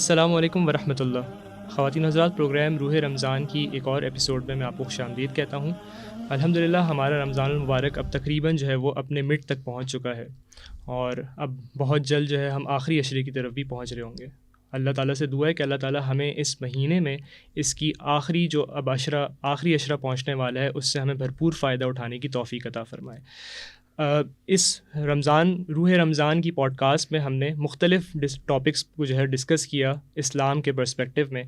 السلام علیکم ورحمۃ اللہ۔ خواتین حضرات، پروگرام روح رمضان کی ایک اور ایپیسوڈ میں آپ کو خوش آمدید کہتا ہوں۔ الحمدللہ ہمارا رمضان المبارک اب تقریباً جو ہے وہ اپنے مڈ تک پہنچ چکا ہے، اور اب بہت جلد جو ہے ہم آخری عشرے کی طرف بھی پہنچ رہے ہوں گے۔ اللہ تعالیٰ سے دعا ہے کہ اللہ تعالیٰ ہمیں اس مہینے میں اس کی آخری آخری عشرہ پہنچنے والا ہے، اس سے ہمیں بھرپور فائدہ اٹھانے کی توفیق عطا فرمائے۔ اس روح رمضان کی پوڈ کاسٹ میں ہم نے مختلف ٹاپکس کو جو ہے ڈسکس کیا اسلام کے پرسپیکٹیو میں۔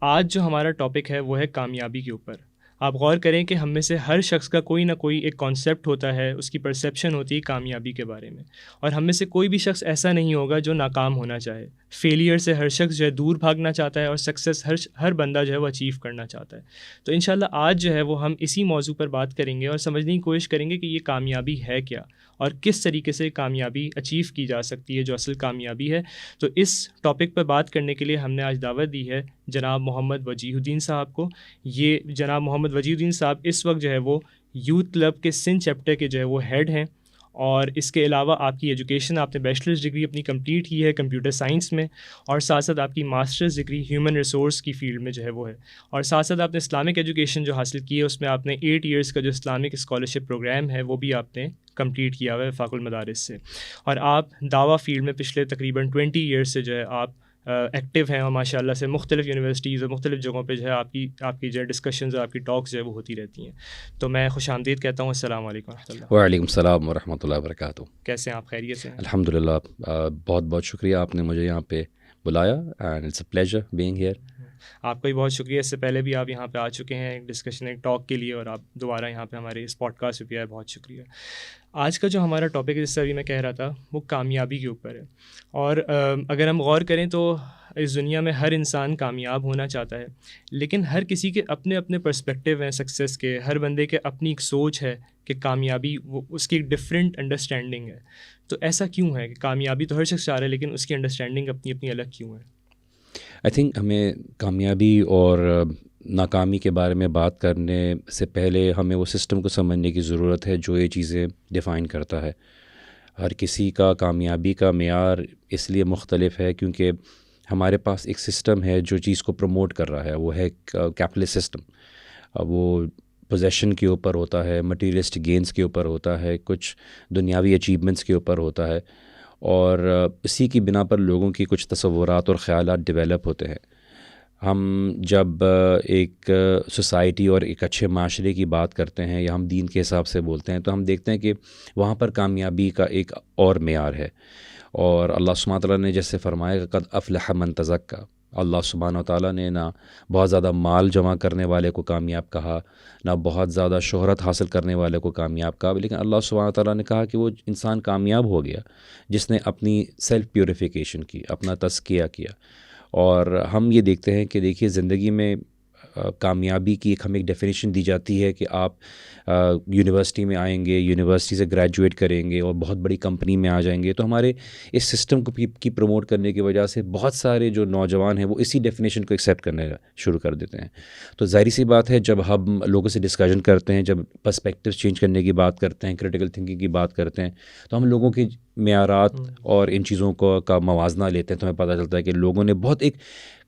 آج جو ہمارا ٹاپک ہے وہ ہے کامیابی کے اوپر۔ آپ غور کریں کہ ہم میں سے ہر شخص کا کوئی نہ کوئی ایک کانسیپٹ ہوتا ہے، اس کی پرسیپشن ہوتی ہے کامیابی کے بارے میں، اور ہم میں سے کوئی بھی شخص ایسا نہیں ہوگا جو ناکام ہونا چاہے۔ فیلئر سے ہر شخص جو ہے دور بھاگنا چاہتا ہے، اور سکسیس ہر بندہ جو ہے وہ اچیو کرنا چاہتا ہے۔ تو انشاءاللہ آج جو ہے وہ ہم اسی موضوع پر بات کریں گے اور سمجھنے کی کوشش کریں گے کہ یہ کامیابی ہے کیا، اور کس طریقے سے کامیابی اچیو کی جا سکتی ہے، جو اصل کامیابی ہے۔ تو اس ٹاپک پر بات کرنے کے لیے ہم نے آج دعوت دی ہے جناب محمد وجیہ الدین صاحب کو۔ یہ جناب محمد وجیہ الدین صاحب اس وقت جو ہے وہ یوتھ کلب کے سندھ چیپٹر کے جو ہے وہ ہیڈ ہیں، اور اس کے علاوہ آپ کی ایجوکیشن، آپ نے بیچلرز ڈگری اپنی کمپلیٹ کی ہے کمپیوٹر سائنس میں، اور ساتھ ساتھ آپ کی ماسٹرز ڈگری ہیومن ریسورس کی فیلڈ میں جو ہے وہ ہے، اور ساتھ ساتھ آپ نے اسلامک ایجوکیشن جو حاصل کی ہے اس میں آپ نے 8 ایئرس کا جو اسلامک اسکالرشپ پروگرام ہے وہ بھی آپ نے کمپلیٹ کیا ہوا ہے وفاق المدارس سے، اور آپ دعویٰ فیلڈ میں پچھلے تقریباً 20 ایئرس سے جو ہے آپ ایکٹیو ہیں، اور ماشاء اللہ سے مختلف یونیورسٹیز اور مختلف جگہوں پہ جو ہے آپ کی جو ہے ڈسکشنز اور آپ کی ٹاکس جو ہے وہ ہوتی رہتی ہیں۔ تو میں خوش آمدید کہتا ہوں۔ السلام علیکم ورحمۃ اللہ۔ وعلیکم السلام ورحمۃ اللہ وبرکاتہ۔ کیسے ہیں آپ؟ خیریت سے ہیں؟ الحمدللہ، بہت بہت شکریہ آپ نے مجھے یہاں پہ بلایا، and it's a pleasure being here. آپ کا بھی بہت شکریہ، اس سے پہلے بھی آپ یہاں پہ آ چکے ہیں ایک ڈسکشن ایک ٹاک کے لیے، اور آپ دوبارہ یہاں پہ ہمارے اس پوڈ کاسٹ پہ بھی آئے، بہت شکریہ۔ آج کا جو ہمارا ٹاپک ہے، جس سے ابھی میں کہہ رہا تھا، وہ کامیابی کے اوپر ہے، اور اگر ہم غور کریں تو اس دنیا میں ہر انسان کامیاب ہونا چاہتا ہے، لیکن ہر کسی کے اپنے اپنے پرسپیکٹیو ہیں سکسیس کے، ہر بندے کے اپنی ایک سوچ ہے کہ کامیابی وہ اس کی ایک ڈفرینٹ انڈرسٹینڈنگ ہے۔ تو ایسا کیوں ہے کہ کامیابی تو ہر شخص چاہ رہا ہے، لیکن اس کی انڈرسٹینڈنگ اپنی اپنی الگ کیوں ہے؟ آئی تھنک ہمیں کامیابی اور ناکامی کے بارے میں بات کرنے سے پہلے ہمیں وہ سسٹم کو سمجھنے کی ضرورت ہے جو یہ چیزیں ڈیفائن کرتا ہے۔ ہر کسی کا کامیابی کا معیار اس لیے مختلف ہے کیونکہ ہمارے پاس ایک سسٹم ہے جو چیز کو پروموٹ کر رہا ہے، وہ ہے کیپٹلسٹ سسٹم۔ وہ پوزیشن کے اوپر ہوتا ہے، مٹیریلسٹک گینز کے اوپر ہوتا ہے، کچھ دنیاوی اچیومنٹس کے اوپر ہوتا ہے، اور اسی کی بنا پر لوگوں کی کچھ تصورات اور خیالات ڈیولپ ہوتے ہیں۔ ہم جب ایک سوسائٹی اور ایک اچھے معاشرے کی بات کرتے ہیں، یا ہم دین کے حساب سے بولتے ہیں، تو ہم دیکھتے ہیں کہ وہاں پر کامیابی کا ایک اور معیار ہے، اور اللہ سبحانہ تعالیٰ نے جیسے فرمایا قد افلح من تزکیٰ، اللہ سبحانہ تعالیٰ نے نہ بہت زیادہ مال جمع کرنے والے کو کامیاب کہا، نہ بہت زیادہ شہرت حاصل کرنے والے کو کامیاب کہا، لیکن اللہ سبحانہ تعالیٰ نے کہا کہ وہ انسان کامیاب ہو گیا جس نے اپنی سیلف پیوریفیکیشن کی، اپنا تزکیہ کیا۔ اور ہم یہ دیکھتے ہیں کہ دیکھیے زندگی میں کامیابی کی ایک ہمیں ایک ڈیفینیشن دی جاتی ہے کہ آپ یونیورسٹی میں آئیں گے، یونیورسٹی سے گریجویٹ کریں گے اور بہت بڑی کمپنی میں آ جائیں گے۔ تو ہمارے اس سسٹم کو کی پروموٹ کرنے کی وجہ سے بہت سارے جو نوجوان ہیں وہ اسی ڈیفینیشن کو ایکسیپٹ کرنے شروع کر دیتے ہیں۔ تو ظاہری سی بات ہے، جب ہم لوگوں سے ڈسکشن کرتے ہیں، جب پرسپیکٹیو چینج کرنے کی بات کرتے ہیں، کریٹیکل تھنکنگ کی بات کرتے ہیں، تو ہم لوگوں کی معیارات اور ان چیزوں کا موازنہ لیتے ہیں، تو ہمیں پتہ چلتا ہے کہ لوگوں نے بہت ایک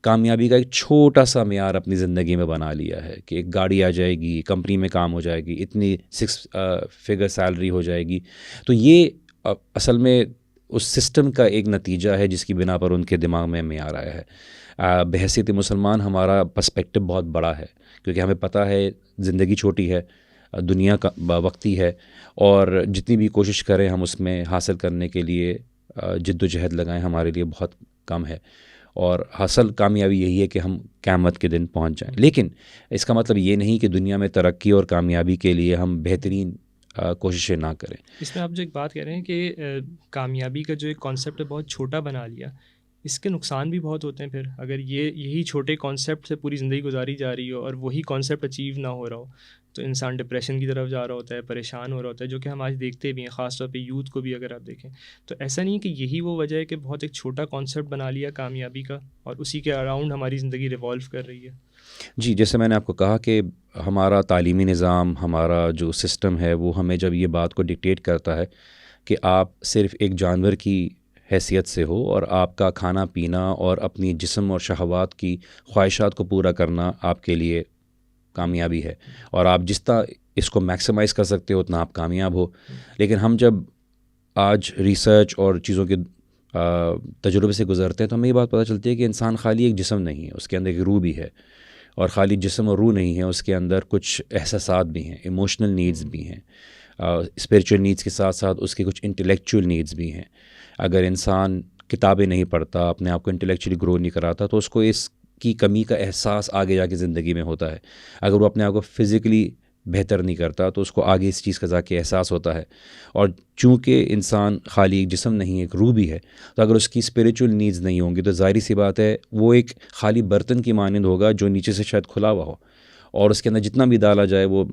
کامیابی کا ایک چھوٹا سا معیار اپنی زندگی میں بنا لیا ہے کہ ایک گاڑی آ جائے گی، کمپنی میں کام ہو جائے گی، اتنی 6 فگر سیلری ہو جائے گی۔ تو یہ اصل میں اس سسٹم کا ایک نتیجہ ہے جس کی بنا پر ان کے دماغ میں معیار آیا ہے۔ بحیثیت مسلمان ہمارا پرسپیکٹیو بہت بڑا ہے، کیونکہ ہمیں پتہ ہے زندگی چھوٹی ہے، دنیا کا وقتی ہے، اور جتنی بھی کوشش کریں ہم اس میں حاصل کرنے کے لیے جد و جہد لگائیں، ہمارے لیے بہت کم ہے، اور حاصل کامیابی یہی ہے کہ ہم قیامت کے دن پہنچ جائیں۔ لیکن اس کا مطلب یہ نہیں کہ دنیا میں ترقی اور کامیابی کے لیے ہم بہترین کوششیں نہ کریں۔ اس میں آپ جو ایک بات کہہ رہے ہیں کہ کامیابی کا جو ایک کانسیپٹ ہے بہت چھوٹا بنا لیا، اس کے نقصان بھی بہت ہوتے ہیں۔ پھر اگر یہی چھوٹے کانسیپٹ سے پوری زندگی گزاری جا رہی ہو اور وہی کانسیپٹ اچیو نہ ہو رہا ہو، تو انسان ڈپریشن کی طرف جا رہا ہوتا ہے، پریشان ہو رہا ہوتا ہے، جو کہ ہم آج دیکھتے بھی ہیں، خاص طور پہ یوتھ کو بھی اگر آپ دیکھیں تو ایسا نہیں کہ یہی وہ وجہ ہے کہ بہت ایک چھوٹا کانسیپٹ بنا لیا کامیابی کا، اور اسی کے اراؤنڈ ہماری زندگی ریوالو کر رہی ہے۔ جی، جیسے میں نے آپ کو کہا کہ ہمارا تعلیمی نظام، ہمارا جو سسٹم ہے، وہ ہمیں جب یہ بات کو ڈکٹیٹ کرتا ہے کہ آپ صرف ایک جانور کی حیثیت سے ہو اور آپ کا کھانا پینا اور اپنی جسم اور شہوات کی خواہشات کو پورا کرنا آپ کے لیے کامیابی ہے، اور آپ جس طرح اس کو میکسیمائز کر سکتے ہو اتنا آپ کامیاب ہو۔ لیکن ہم جب آج ریسرچ اور چیزوں کے تجربے سے گزرتے ہیں تو ہمیں یہ بات پتہ چلتی ہے کہ انسان خالی ایک جسم نہیں ہے، اس کے اندر ایک روح بھی ہے، اور خالی جسم اور روح نہیں ہے، اس کے اندر کچھ احساسات بھی ہیں، ایموشنل نیڈز بھی ہیں، اسپریچول نیڈز کے ساتھ ساتھ اس کے کچھ انٹلیکچوئل نیڈز بھی ہیں۔ اگر انسان کتابیں نہیں پڑھتا، اپنے آپ کو انٹلیکچولی گرو نہیں کراتا، تو اس کو اس کی کمی کا احساس آگے جا کے زندگی میں ہوتا ہے۔ اگر وہ اپنے آپ کو فزیکلی بہتر نہیں کرتا تو اس کو آگے اس چیز کا جا کے احساس ہوتا ہے۔ اور چونکہ انسان خالی ایک جسم نہیں ہے، ایک روح بھی ہے، تو اگر اس کی اسپریچول نیڈز نہیں ہوں گی تو ظاہری سی بات ہے وہ ایک خالی برتن کی مانند ہوگا جو نیچے سے شاید کھلا ہوا ہو، اور اس کے اندر جتنا بھی ڈالا جائے وہ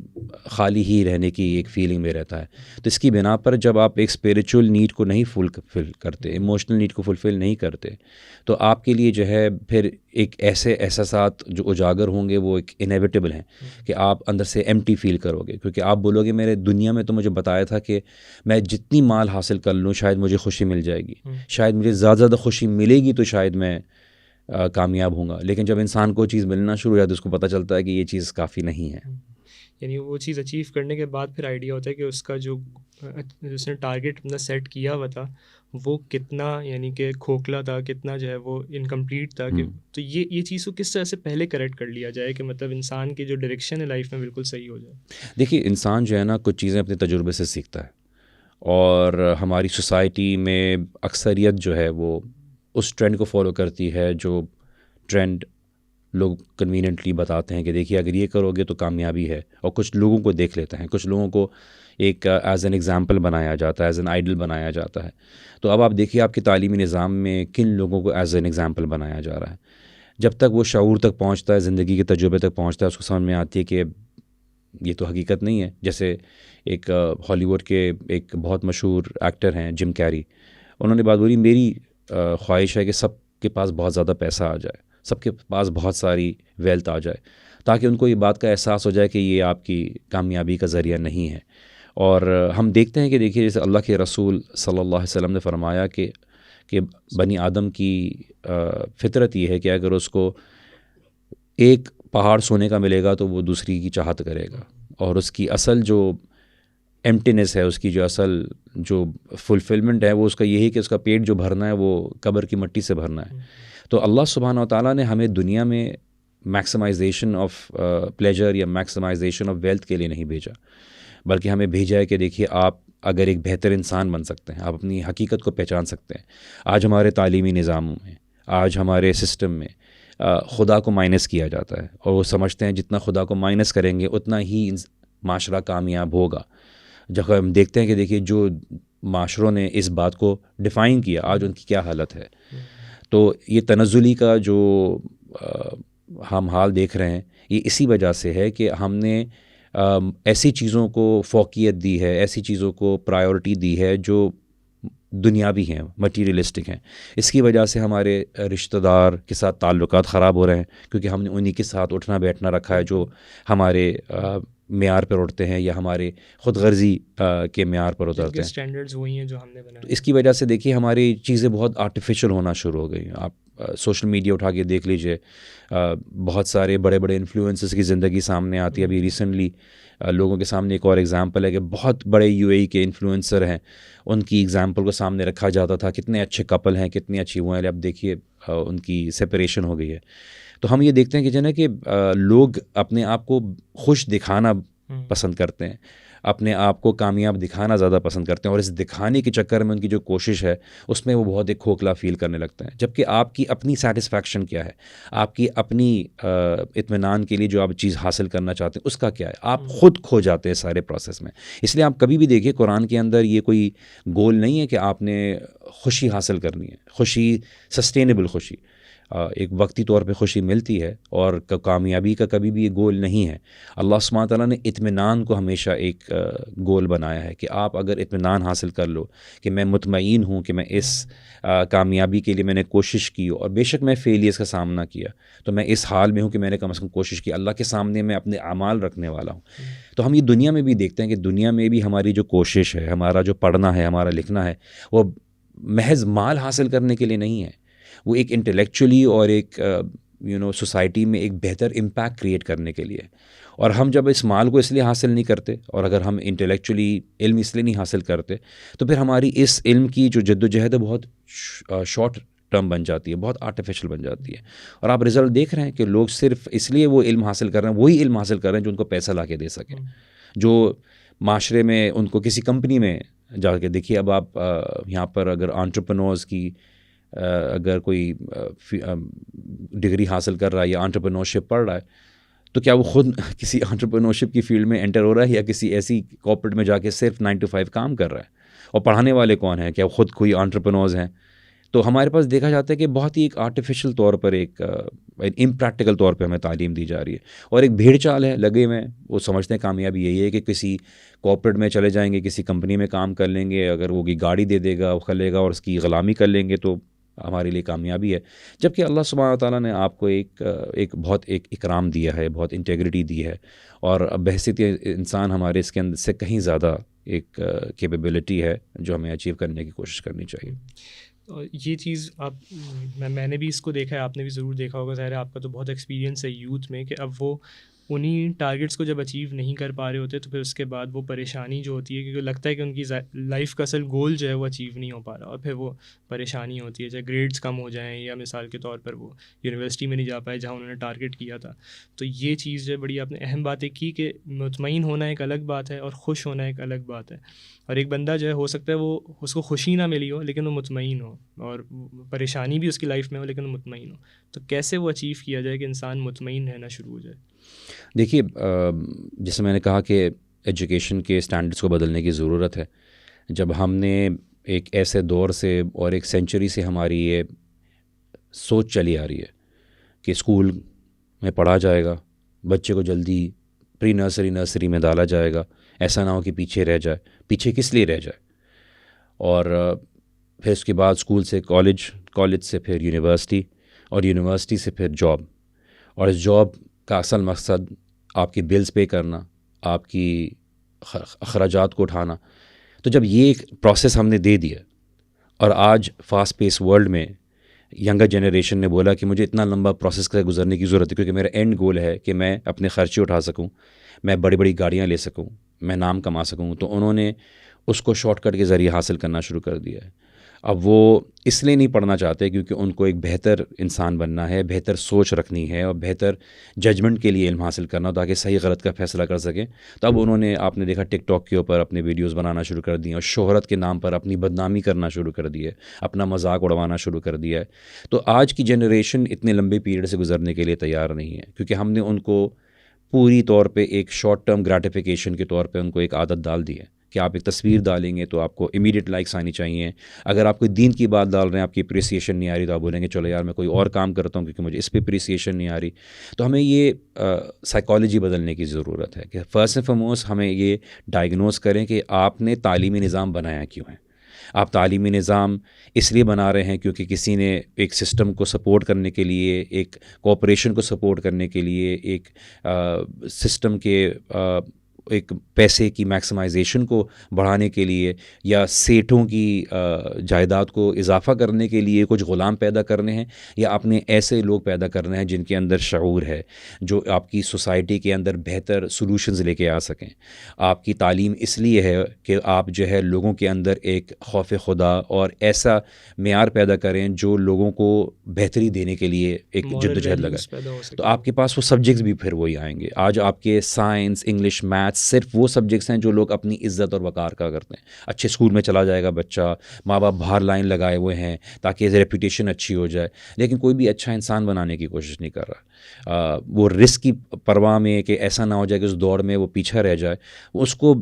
خالی ہی رہنے کی ایک فیلنگ میں رہتا ہے۔ تو اس کی بنا پر جب آپ ایک اسپریچول نیڈ کو نہیں فلفل کرتے، ایموشنل نیڈ کو فلفل نہیں کرتے، تو آپ کے لیے جو ہے پھر ایک ایسے احساسات جو اجاگر ہوں گے وہ ایک انیویٹیبل ہیں کہ آپ اندر سے ایمٹی فیل کرو گے، کیونکہ آپ بولو گے میرے دنیا میں تو مجھے بتایا تھا کہ میں جتنی مال حاصل کر لوں شاید مجھے خوشی مل جائے گی، شاید مجھے زیادہ خوشی ملے گی تو شاید میں کامیاب ہوں گا۔ لیکن جب انسان کو چیز ملنا شروع ہو جاتی ہے اس کو پتہ چلتا ہے کہ یہ چیز کافی نہیں ہے۔ یعنی وہ چیز اچیو کرنے کے بعد پھر آئیڈیا ہوتا ہے کہ اس کا جو اس نے ٹارگیٹ اپنا سیٹ کیا ہوا تھا وہ کتنا یعنی کہ کھوکھلا تھا، کتنا جو ہے وہ انکمپلیٹ تھا، کہ تو یہ چیز کو کس طرح سے پہلے کریکٹ کر لیا جائے کہ مطلب انسان کی جو ڈائریکشن ہے لائف میں بالکل صحیح ہو جائے۔ دیکھیے انسان جو ہے نا کچھ چیزیں اپنے تجربے سے سیکھتا ہے، اور ہماری سوسائٹی میں اکثریت جو ہے وہ اس ٹرینڈ کو فالو کرتی ہے جو ٹرینڈ لوگ کنویننٹلی بتاتے ہیں کہ دیکھیے اگر یہ کرو گے تو کامیابی ہے، اور کچھ لوگوں کو دیکھ لیتے ہیں، کچھ لوگوں کو ایک ایز این ایگزامپل بنایا جاتا ہے، ایز این آئیڈل بنایا جاتا ہے۔ تو اب آپ دیکھیے آپ کے تعلیمی نظام میں کن لوگوں کو ایز این ایگزامپل بنایا جا رہا ہے۔ جب تک وہ شعور تک پہنچتا ہے، زندگی کے تجربے تک پہنچتا ہے، اس کو سمجھ میں آتی ہے کہ یہ تو حقیقت نہیں ہے۔ جیسے ایک ہالی ووڈ کے ایک بہت مشہور ایکٹر ہیں جم کیری، انہوں نے بات بولی میری خواہش ہے کہ سب کے پاس بہت زیادہ پیسہ آ جائے، سب کے پاس بہت ساری ویلتھ آ جائے، تاکہ ان کو یہ بات کا احساس ہو جائے کہ یہ آپ کی کامیابی کا ذریعہ نہیں ہے۔ اور ہم دیکھتے ہیں کہ دیکھیے جیسے اللہ کے رسول صلی اللہ علیہ وسلم نے فرمایا کہ بنی آدم کی فطرت یہ ہے کہ اگر اس کو ایک پہاڑ سونے کا ملے گا تو وہ دوسری کی چاہت کرے گا، اور اس کی اصل جو ایمٹینس ہے، اس کی جو اصل جو فلفلمنٹ ہے وہ اس کا یہی کہ اس کا پیٹ جو بھرنا ہے وہ قبر کی مٹی سے بھرنا ہے۔ تو اللہ سبحانہ و تعالیٰ نے ہمیں دنیا میں میکسیمائزیشن آف پلیجر یا میکسیمائزیشن آف ویلتھ کے لیے نہیں بھیجا، بلکہ ہمیں بھیجا ہے کہ دیکھیے آپ اگر ایک بہتر انسان بن سکتے ہیں، آپ اپنی حقیقت کو پہچان سکتے ہیں۔ آج ہمارے تعلیمی نظاموں میں، آج ہمارے سسٹم میں خدا کو مائنس کیا جاتا ہے، اور وہ سمجھتے ہیں جتنا خدا کو مائنس کریں گے اتنا ہی معاشرہ کامیاب ہوگا۔ جب ہم دیکھتے ہیں کہ دیکھیے جو معاشروں نے اس بات کو ڈیفائن کیا آج ان کی کیا حالت ہے۔ تو یہ تنزلی کا جو ہم حال دیکھ رہے ہیں یہ اسی وجہ سے ہے کہ ہم نے ایسی چیزوں کو فوقیت دی ہے، ایسی چیزوں کو پرائیورٹی دی ہے جو دنیاوی ہیں، مٹیریلسٹک ہیں۔ اس کی وجہ سے ہمارے رشتہ دار کے ساتھ تعلقات خراب ہو رہے ہیں، کیونکہ ہم نے انہی کے ساتھ اٹھنا بیٹھنا رکھا ہے جو ہمارے معیار پر اٹھتے ہیں یا ہمارے خود غرضی کے معیار پر اترتے ہیں، اسٹینڈرڈز وہی ہیں جو ہم نے بنائے۔ تو اس کی وجہ سے دیکھیے ہماری چیزیں بہت آرٹیفیشل ہونا شروع ہو گئی ہیں۔ آپ سوشل میڈیا اٹھا کے دیکھ لیجئے، بہت سارے بڑے بڑے انفلوئنسرز کی زندگی سامنے آتی ہے۔ ابھی ریسنٹلی لوگوں کے سامنے ایک اور ایگزامپل ہے کہ بہت بڑے UAE کے انفلوئنسر ہیں، ان کی ایگزامپل کو سامنے رکھا جاتا تھا، کتنے اچھے کپل ہیں، کتنی اچھی وہ ہیں، اب دیکھیے ان کی سپریشن ہو گئی ہے۔ تو ہم یہ دیکھتے ہیں کہ جو ہے کہ لوگ اپنے آپ کو خوش دکھانا پسند کرتے ہیں، اپنے آپ کو کامیاب دکھانا زیادہ پسند کرتے ہیں، اور اس دکھانے کے چکر میں ان کی جو کوشش ہے اس میں وہ بہت ایک کھوکھلا فیل کرنے لگتے ہیں۔ جبکہ آپ کی اپنی سیٹسفیکشن کیا ہے، آپ کی اپنی اطمینان کے لیے جو آپ چیز حاصل کرنا چاہتے ہیں اس کا کیا ہے، آپ خود کھو جاتے ہیں سارے پروسیس میں۔ اس لیے آپ کبھی بھی دیکھیے قرآن کے اندر یہ کوئی گول نہیں ہے کہ آپ نے خوشی حاصل کرنی ہے، خوشی سسٹینیبل خوشی، ایک وقتی طور پہ خوشی ملتی ہے، اور کامیابی کا کبھی بھی یہ گول نہیں ہے۔ اللہ سبحانہ تعالیٰ نے اطمینان کو ہمیشہ ایک گول بنایا ہے کہ آپ اگر اطمینان حاصل کر لو کہ میں مطمئن ہوں کہ میں اس کامیابی کے لیے میں نے کوشش کی، اور بے شک میں فیلیئرز کا سامنا کیا تو میں اس حال میں ہوں کہ میں نے کم از کم کوشش کی، اللہ کے سامنے میں اپنے اعمال رکھنے والا ہوں۔ تو ہم یہ دنیا میں بھی دیکھتے ہیں کہ دنیا میں بھی ہماری جو کوشش ہے، ہمارا جو پڑھنا ہے، ہمارا لکھنا ہے، وہ محض مال حاصل کرنے کے لیے نہیں ہے، وہ ایک انٹلیکچولی اور ایک سوسائٹی میں ایک بہتر امپیکٹ کریٹ کرنے کے لیے. اور ہم جب اس مال کو اس لیے حاصل نہیں کرتے، اور اگر ہم انٹلیکچولی علم اس لیے نہیں حاصل کرتے، تو پھر ہماری اس علم کی جو جد و جہد ہے بہت شارٹ ٹرم بن جاتی ہے، بہت آرٹیفیشل بن جاتی ہے. اور آپ رزلٹ دیکھ رہے ہیں کہ لوگ صرف اس لیے وہ علم حاصل کر رہے ہیں، وہی علم حاصل کر رہے ہیں جو ان کو پیسہ لا کے دے سکیں، جو معاشرے میں ان کو کسی کمپنی میں جا کے دیکھیے. اب آپ یہاں پر اگر انٹرپرنورز کی اگر کوئی ڈگری حاصل کر رہا ہے یا انٹرپرنورشپ پڑھ رہا ہے، تو کیا وہ خود کسی انٹرپرنورشپ کی فیلڈ میں انٹر ہو رہا ہے یا کسی ایسی کارپوریٹ میں جا کے صرف 9 to 5 کام کر رہا ہے؟ اور پڑھانے والے کون ہیں؟ کیا وہ خود کوئی انٹرپرنورز ہیں؟ تو ہمارے پاس دیکھا جاتا ہے کہ بہت ہی ایک آرٹیفیشل طور پر ایک امپریکٹیکل طور پہ ہمیں تعلیم دی جا رہی ہے، اور ایک بھیڑ چال ہے لگے ہوئے. وہ سمجھتے ہیں کامیابی یہی ہے کہ کسی کارپوریٹ میں چلے جائیں گے، کسی کمپنی میں کام کر لیں گے، اگر وہ گاڑی دے دے گا، وہ کھلے گا اور اس کی غلامی کر لیں گے تو ہمارے لیے کامیابی ہے. جبکہ اللہ سبحانہ تعالیٰ نے آپ کو ایک بہت ایک اکرام دیا ہے، بہت انٹیگریٹی دی ہے، اور بحیثیت انسان ہمارے اس کے اندر سے کہیں زیادہ ایک کیپیبلٹی ہے جو ہمیں اچیو کرنے کی کوشش کرنی چاہیے. اور یہ چیز میں نے بھی اس کو دیکھا ہے، آپ نے بھی ضرور دیکھا ہوگا، ظاہر ہے آپ کا تو بہت ایکسپیرینس ہے یوتھ میں، کہ اب وہ انہیں ٹارگیٹس کو جب اچیو نہیں کر پا رہے ہوتے تو پھر اس کے بعد وہ پریشانی جو ہوتی ہے، کیونکہ لگتا ہے کہ ان کی لائف کا اصل گول جو ہے وہ اچیو نہیں ہو پا رہا، اور پھر وہ پریشانی ہوتی ہے، چاہے گریڈس کم ہو جائیں یا مثال کے طور پر وہ یونیورسٹی میں نہیں جا پائے جہاں انہوں نے ٹارگیٹ کیا تھا. تو یہ چیز جو ہے بڑی آپ نے اہم باتیں کی کہ مطمئن ہونا ایک الگ بات ہے اور خوش ہونا ایک الگ بات ہے. اور ایک بندہ جو ہے ہو سکتا ہے وہ اس کو خوشی نہ ملی ہو لیکن وہ مطمئن ہو، اور پریشانی بھی اس کی لائف میں ہو لیکن وہ مطمئن ہو. تو کیسے وہ اچیو کیا جائے کہ انسان مطمئن رہنا شروع ہو جائے؟ دیکھیے، جیسے میں نے کہا کہ ایجوکیشن کے اسٹینڈرڈس کو بدلنے کی ضرورت ہے. جب ہم نے ایک ایسے دور سے اور ایک سینچری سے ہماری یہ سوچ چلی آ رہی ہے کہ اسکول میں پڑھا جائے گا، بچے کو جلدی پری نرسری میں ڈالا جائے گا، ایسا نہ ہو کہ پیچھے رہ جائے. پیچھے کس لیے رہ جائے؟ اور پھر اس کے بعد اسکول سے کالج سے پھر یونیورسٹی، اور یونیورسٹی سے پھر جاب، اور اس جاب کا اصل مقصد آپ کی بلز پے کرنا، آپ کی اخراجات کو اٹھانا. تو جب یہ ایک پروسیس ہم نے دے دیا، اور آج فاسٹ پیس ورلڈ میں ینگر جنریشن نے بولا کہ مجھے اتنا لمبا پروسیس کا گزرنے کی ضرورت ہے کیونکہ میرا اینڈ گول ہے کہ میں اپنے خرچے اٹھا سکوں، میں بڑی بڑی گاڑیاں لے سکوں، میں نام کما سکوں، تو انہوں نے اس کو شارٹ کٹ کے ذریعے حاصل کرنا شروع کر دیا ہے. اب وہ اس لیے نہیں پڑھنا چاہتے کیونکہ ان کو ایک بہتر انسان بننا ہے، بہتر سوچ رکھنی ہے، اور بہتر ججمنٹ کے لیے علم حاصل کرنا ہو تاکہ صحیح غلط کا فیصلہ کر سکیں. تو اب انہوں نے، آپ نے دیکھا، ٹک ٹاک کے اوپر اپنے ویڈیوز بنانا شروع کر دی، اور شہرت کے نام پر اپنی بدنامی کرنا شروع کر دی ہے، اپنا مذاق اڑوانا شروع کر دیا ہے. تو آج کی جنریشن اتنے لمبے پیریڈ سے گزرنے کے لیے تیار نہیں ہے کیونکہ ہم نے ان کو پوری طور پہ ایک شارٹ ٹرم گریٹیفیکیشن کے طور پہ ان کو ایک عادت ڈال دی ہے کہ آپ ایک تصویر ڈالیں گے تو آپ کو امیڈیٹ لائکس آنی چاہیے. اگر آپ کوئی دین کی بات ڈال رہے ہیں، آپ کی اپریسیشن نہیں آ رہی، تو آپ بولیں گے چلو یار میں کوئی اور کام کرتا ہوں کیونکہ مجھے اس پہ اپریسیشن نہیں آ رہی. تو ہمیں یہ سائیکالوجی بدلنے کی ضرورت ہے کہ فرسٹ اینڈ فارموسٹ ہمیں یہ ڈائگنوز کریں کہ آپ نے تعلیمی نظام بنایا کیوں ہے. آپ تعلیمی نظام اس لیے بنا رہے ہیں کیونکہ کسی نے ایک سسٹم کو سپورٹ کرنے کے لیے، ایک کوآپریشن کو سپورٹ کرنے کے لیے، ایک سسٹم کے ایک پیسے کی میکسیمائزیشن کو بڑھانے کے لیے، یا سیٹوں کی جائیداد کو اضافہ کرنے کے لیے کچھ غلام پیدا کرنے ہیں، یا آپ نے ایسے لوگ پیدا کرنے ہیں جن کے اندر شعور ہے، جو آپ کی سوسائٹی کے اندر بہتر سولوشنز لے کے آ سکیں. آپ کی تعلیم اس لیے ہے کہ آپ جو ہے لوگوں کے اندر ایک خوف خدا اور ایسا معیار پیدا کریں جو لوگوں کو بہتری دینے کے لیے ایک جدوجہد لگائے. تو آپ کے پاس وہ سبجیکٹس بھی پھر وہی آئیں گے. آج آپ کے سائنس، انگلش، میتھس صرف وہ سبجیکٹس ہیں جو لوگ اپنی عزت اور وقار کا کرتے ہیں. اچھے اسکول میں چلا جائے گا بچہ، ماں باپ باہر لائن لگائے ہوئے ہیں تاکہ ریپوٹیشن اچھی ہو جائے، لیکن کوئی بھی اچھا انسان بنانے کی کوشش نہیں کر رہا. وہ رسک کی پرواہ میں کہ ایسا نہ ہو جائے کہ اس دوڑ میں وہ پیچھا رہ جائے، اس کو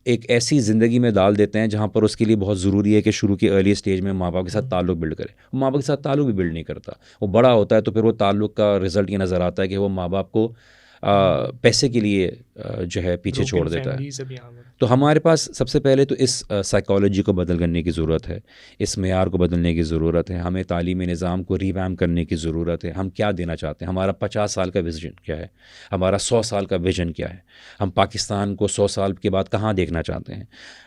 ایک ایسی زندگی میں ڈال دیتے ہیں جہاں پر اس کے لیے بہت ضروری ہے کہ شروع کی ارلی اسٹیج میں ماں باپ کے ساتھ تعلق بلڈ کرے. وہ ماں باپ کے ساتھ تعلق بھی بلڈ نہیں کرتا. وہ بڑا ہوتا ہے تو پھر وہ تعلق کا رزلٹ یہ نظر آتا ہے کہ وہ ماں باپ کو پیسے کے لیے جو ہے پیچھے چھوڑ دیتا ہے. families اب یہاں پر. تو ہمارے پاس سب سے پہلے تو اس سائیکالوجی کو بدل کرنے کی ضرورت ہے, اس معیار کو بدلنے کی ضرورت ہے. ہمیں تعلیمی نظام کو ریویمپ کرنے کی ضرورت ہے. ہم کیا دینا چاہتے ہیں, ہمارا 50 سال کا ویژن کیا ہے, ہمارا 100 سال کا ویژن کیا ہے, ہم پاکستان کو 100 سال کے بعد کہاں دیکھنا چاہتے ہیں.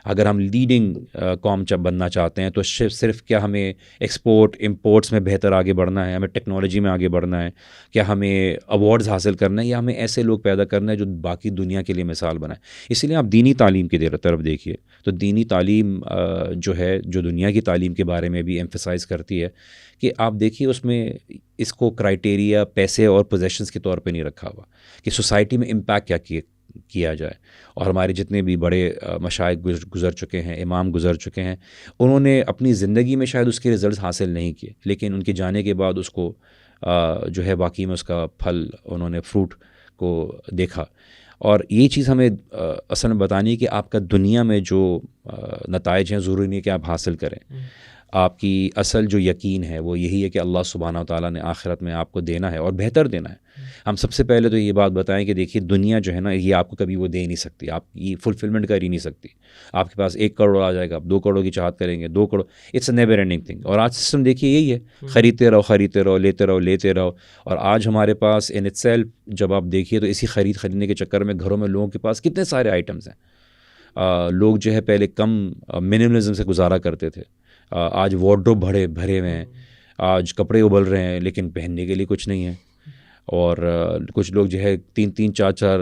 اگر ہم لیڈنگ قوم بننا چاہتے ہیں تو صرف کیا ہمیں ایکسپورٹ امپورٹس میں بہتر آگے بڑھنا ہے, ہمیں ٹیکنالوجی میں آگے بڑھنا ہے, کیا ہمیں ایوارڈز حاصل کرنا ہے, یا ہمیں ایسے لوگ پیدا کرنا ہے جو باقی دنیا کے لیے مثال بنائیں. اس لیے آپ دینی تعلیم کی طرف دیکھیے تو دینی تعلیم جو ہے, جو دنیا کی تعلیم کے بارے میں بھی ایمفسائز کرتی ہے کہ آپ دیکھیے اس میں اس کو کرائٹیریا پیسے اور پوزیشنز کے طور پہ نہیں رکھا ہوا کہ سوسائٹی میں امپیکٹ کیا جائے. اور ہمارے جتنے بھی بڑے مشائخ گزر چکے ہیں, امام گزر چکے ہیں, انہوں نے اپنی زندگی میں شاید اس کے رزلٹس حاصل نہیں کیے, لیکن ان کے جانے کے بعد اس کو جو ہے واقعی میں اس کا پھل انہوں نے فروٹ کو دیکھا. اور یہ چیز ہمیں اصل میں بتانی ہے کہ آپ کا دنیا میں جو نتائج ہیں ضروری نہیں کہ آپ حاصل کریں. آپ کی اصل جو یقین ہے وہ یہی ہے کہ اللہ سبحانہ و تعالیٰ نے آخرت میں آپ کو دینا ہے اور بہتر دینا ہے. ہم سب سے پہلے تو یہ بات بتائیں کہ دیکھیے دنیا جو ہے نا, یہ آپ کو کبھی وہ دے نہیں سکتی, آپ یہ فلفلمنٹ کر ہی نہیں سکتی. آپ کے پاس 1 کروڑ آ جائے گا, آپ 2 کروڑ کی چاہت کریں گے, 2 crore, it's a never ending thing. اور آج سسٹم دیکھیے یہی ہے, خریدتے رہو, لیتے رہو. اور آج ہمارے پاس ان اٹ سیلف جب آپ دیکھیے تو اسی خریدنے کے چکر میں گھروں میں لوگوں کے پاس کتنے سارے آئٹمز ہیں. لوگ جو ہے پہلے کم منیملزم سے گزارا کرتے تھے, آج وارڈروب بھرے ہوئے ہیں, آج کپڑے ابل رہے ہیں لیکن پہننے کے لیے کچھ نہیں ہے. اور کچھ لوگ جو ہے 3 4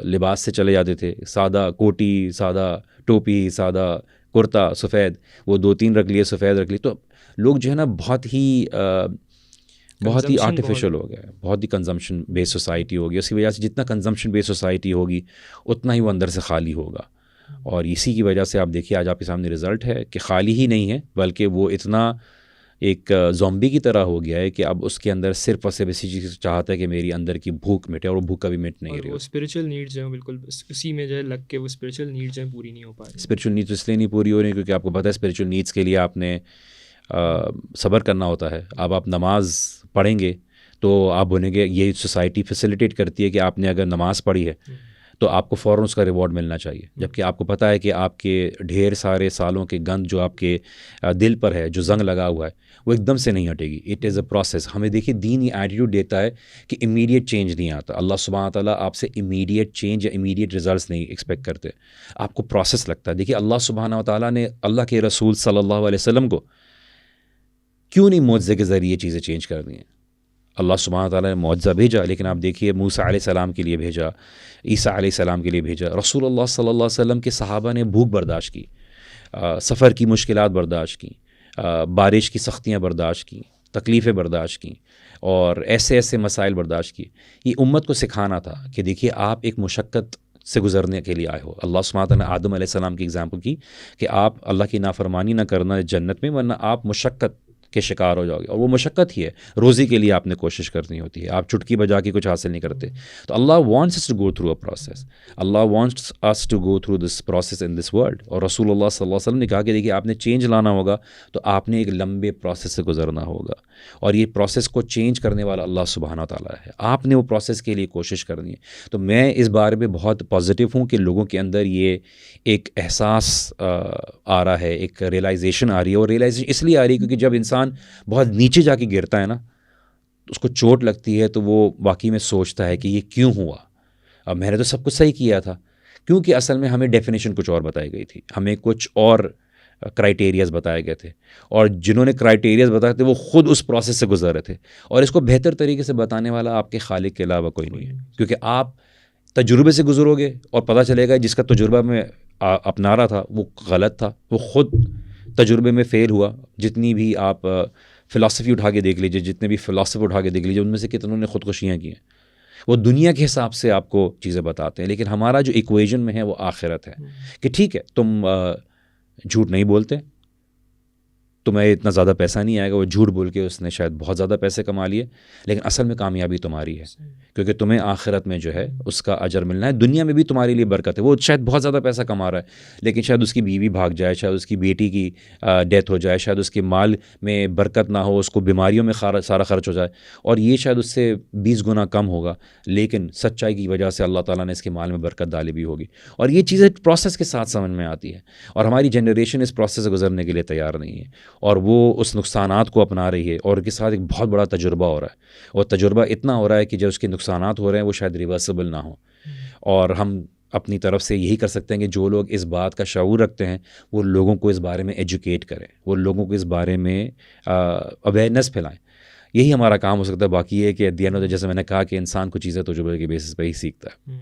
لباس سے چلے جاتے تھے, سادہ کوٹی, سادہ ٹوپی, سادہ کرتا سفید, وہ 2-3 رکھ لیے, سفید رکھ لیے. تو لوگ جو ہے نا بہت ہی آرٹیفیشل ہو گیا ہے, بہت ہی کنزمپشن بیس سوسائٹی ہوگی. اس کی وجہ سے جتنا کنزمپشن بیس سوسائٹی ہوگی اتنا ہی وہ اندر سے خالی ہوگا. اور اسی کی وجہ سے آپ دیکھیے آج آپ کے سامنے رزلٹ ہے کہ خالی ہی نہیں ہے بلکہ وہ اتنا ایک زومبی کی طرح ہو گیا ہے کہ اب اس کے اندر صرف اور صرف اسی چیز چاہتا ہے کہ میری اندر کی بھوک مٹے, اور وہ بھوک کبھی مٹ نہیں رہی. وہ اسپریچول نیڈز ہیں بالکل اسی میں جو ہے لگ کے وہ اسپریچول نیڈز ہیں پوری نہیں ہو پا رہی. اسپریچول نیڈز اس لیے نہیں پوری ہو رہی کیونکہ آپ کو پتہ ہے اسپریچول نیڈز کے لیے آپ نے صبر کرنا ہوتا ہے. اب آپ نماز پڑھیں گے تو آپ بولیں گے, یہ سوسائٹی فیسیلیٹیٹ کرتی ہے کہ آپ نے اگر نماز پڑھی ہے تو آپ کو فوراً اس کا ریوارڈ ملنا چاہیے, جبکہ آپ کو پتہ ہے کہ آپ کے ڈھیر سارے سالوں کے گند جو آپ کے دل پر ہے, جو زنگ لگا ہوا ہے, وہ ایک دم سے نہیں ہٹے گی. It is a process. ہمیں دیکھیے دین یہ ایٹیٹیوڈ دیتا ہے کہ امیڈیٹ چینج نہیں آتا. اللہ سبحانہ تعالیٰ آپ سے امیڈیٹ چینج یا امیڈیٹ ریزلٹس نہیں ایکسپیکٹ کرتے, آپ کو پروسیس لگتا ہے. دیکھیے اللہ سبحانہ تعالیٰ نے اللہ کے رسول صلی اللہ علیہ وسلم کو کیوں نہیں معجزے کے ذریعے چیزیں چینج کر دی ہیں. اللہ سبحانہ تعالیٰ نے معجزہ بھیجا, لیکن آپ دیکھیے موسیٰ علیہ السلام کے لیے بھیجا, عیسیٰ علیہ السلام کے لیے بھیجا. رسول اللہ صلی اللہ علیہ وسلم کے صحابہ نے بھوک برداشت کی, سفر کی مشکلات برداشت کی, بارش کی سختیاں برداشت کی, تکلیفیں برداشت کی, اور ایسے مسائل برداشت کی. یہ امت کو سکھانا تھا کہ دیکھیے آپ ایک مشقت سے گزرنے کے لیے آئے ہو. اللہ سبحانہ تعالیٰ نے آدم علیہ السلام کی اگزامپل کی کہ آپ اللہ کی نافرمانی نہ کرنا جنت میں, ورنہ آپ مشقت کے شکار ہو جاؤ گے. اور وہ مشقت ہی ہے, روزی کے لیے آپ نے کوشش کرنی ہوتی ہے, آپ چٹکی بجا کے کچھ حاصل نہیں کرتے. تو Allah wants us to go through a process. Allah wants us to go through this process in this world. اور رسول اللہ صلی اللہ علیہ وسلم نے کہا کہ دیکھیے آپ نے چینج لانا ہوگا تو آپ نے ایک لمبے پروسیس سے گزرنا ہوگا, اور یہ پروسیس کو چینج کرنے والا اللہ سبحانہ تعالیٰ ہے. آپ نے وہ پروسیس کے لیے کوشش کرنی ہے. تو میں اس بارے میں بہت پازیٹیو ہوں کہ لوگوں کے اندر یہ ایک احساس آ رہا ہے, ایک ریئلائزیشن آ رہی ہے. اور ریئلائزیشن اس لیے آ رہی ہے کیونکہ جب انسان بہت نیچے جا کے گرتا ہے نا, اس کو چوٹ لگتی ہے, تو وہ واقعی میں سوچتا ہے کہ یہ کیوں ہوا, اب میں نے تو سب کچھ صحیح کیا تھا. کیونکہ اصل میں ہمیں ڈیفینیشن کچھ اور بتائی گئی تھی, ہمیں کچھ اور کرائٹیریاز بتائے گئے تھے, اور جنہوں نے کرائٹیریاز بتائے تھے وہ خود اس پروسیس سے گزر رہے تھے. اور اس کو بہتر طریقے سے بتانے والا آپ کے خالق کے علاوہ کوئی نہیں ہے, کیونکہ آپ تجربے سے گزرو گے اور پتہ چلے گا جس کا تجربہ میں اپنا رہا تھا وہ غلط تھا, وہ خود تجربے میں فیل ہوا. جتنی بھی آپ فلاسفی اٹھا کے دیکھ لیجیے, جتنے بھی فلاسفر اٹھا کے دیکھ لیجیے, ان میں سے کتنوں نے خودکشیاں کی ہیں. وہ دنیا کے حساب سے آپ کو چیزیں بتاتے ہیں, لیکن ہمارا جو ایکویژن میں ہے وہ آخرت ہے. کہ ٹھیک ہے تم جھوٹ نہیں بولتے, تمہیں اتنا زیادہ پیسہ نہیں آئے گا، وہ جھوٹ بول کے اس نے شاید بہت زیادہ پیسے کما لیے، لیکن اصل میں کامیابی تمہاری ہے، کیونکہ تمہیں آخرت میں جو ہے اس کا اجر ملنا ہے، دنیا میں بھی تمہارے لیے برکت ہے۔ وہ شاید بہت زیادہ پیسہ کما رہا ہے، لیکن شاید اس کی بیوی بھاگ جائے، شاید اس کی بیٹی کی ڈیتھ ہو جائے، شاید اس کے مال میں برکت نہ ہو، اس کو بیماریوں میں سارا خرچ ہو جائے، اور یہ شاید اس سے 20 گنا کم ہوگا، لیکن سچائی کی وجہ سے اللہ تعالیٰ نے اس کے مال میں برکت ڈالی بھی ہوگی۔ اور یہ چیزیں پروسیس کے ساتھ سمجھ میں آتی ہے، اور ہماری جنریشن اس پروسیس سے گزرنے کے لیے تیار نہیں ہے، اور وہ اس نقصانات کو اپنا رہی ہے، اور اس کے ساتھ ایک بہت بڑا تجربہ ہو رہا ہے، اور تجربہ اتنا ہو رہا ہے کہ جو اس کے نقصانات ہو رہے ہیں وہ شاید ریورسیبل نہ ہوں۔ اور ہم اپنی طرف سے یہی کر سکتے ہیں کہ جو لوگ اس بات کا شعور رکھتے ہیں وہ لوگوں کو اس بارے میں ایجوکیٹ کریں، وہ لوگوں کو اس بارے میں اویئرنیس پھیلائیں۔ یہی ہمارا کام ہو سکتا ہے۔ باقی یہ کہ the end of the day, جیسے میں نے کہا کہ انسان کو چیزیں تجربے کے بیسس پہ ہی سیکھتا ہے۔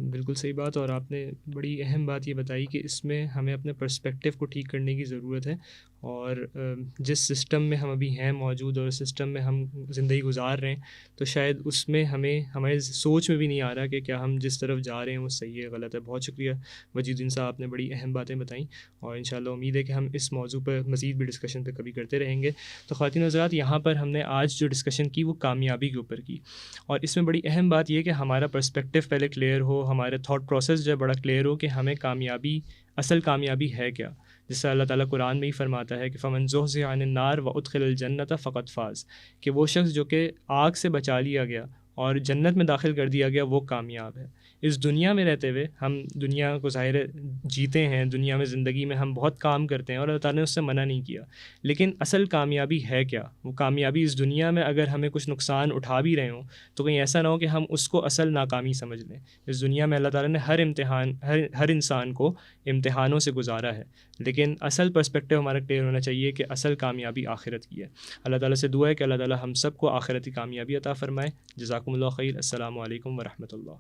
بالکل صحیح بات، اور آپ نے بڑی اہم بات یہ بتائی کہ اس میں ہمیں اپنے پرسپیکٹیو کو ٹھیک کرنے کی ضرورت ہے، اور جس سسٹم میں ہم ابھی ہیں موجود اور سسٹم میں ہم زندگی گزار رہے ہیں، تو شاید اس میں ہمارے سوچ میں بھی نہیں آ رہا کہ کیا ہم جس طرف جا رہے ہیں وہ صحیح ہے غلط ہے۔ بہت شکریہ وجید الدین صاحب، آپ نے بڑی اہم باتیں بتائیں، اور انشاءاللہ امید ہے کہ ہم اس موضوع پر مزید بھی ڈسکشن پہ کبھی کرتے رہیں گے۔ تو خواتین حضرات، یہاں پر ہم نے آج جو ڈسکشن کی وہ کامیابی کے اوپر کی، اور اس میں بڑی اہم بات یہ کہ ہمارا پرسپیکٹیو پہلے کلیئر ہو، ہمارے تھاٹ پروسیس جو ہے بڑا کلیئر ہو کہ ہمیں اصل کامیابی ہے کیا۔ جس سے اللہ تعالیٰ قرآن میں ہی فرماتا ہے کہ فمن زحزح عن النار وادخل الجنۃ فقد فاز، کہ وہ شخص جو کہ آگ سے بچا لیا گیا اور جنت میں داخل کر دیا گیا وہ کامیاب ہے۔ اس دنیا میں رہتے ہوئے ہم دنیا کو ظاہر جیتے ہیں، دنیا میں زندگی میں ہم بہت کام کرتے ہیں اور اللہ تعالیٰ نے اس سے منع نہیں کیا، لیکن اصل کامیابی ہے کیا؟ وہ کامیابی اس دنیا میں اگر ہمیں کچھ نقصان اٹھا بھی رہے ہوں تو کہیں ایسا نہ ہو کہ ہم اس کو اصل ناکامی سمجھ لیں۔ اس دنیا میں اللہ تعالیٰ نے ہر انسان کو امتحانوں سے گزارا ہے، لیکن اصل پرسپیکٹیو ہمارا کلیئر ہونا چاہیے کہ اصل کامیابی آخرت کی ہے۔ اللہ تعالیٰ سے دعا ہے کہ اللہ تعالیٰ ہم سب کو آخرتی کامیابی عطا فرمائے۔ جزاکم اللہ خیر۔ السلام علیکم ورحمۃ اللہ۔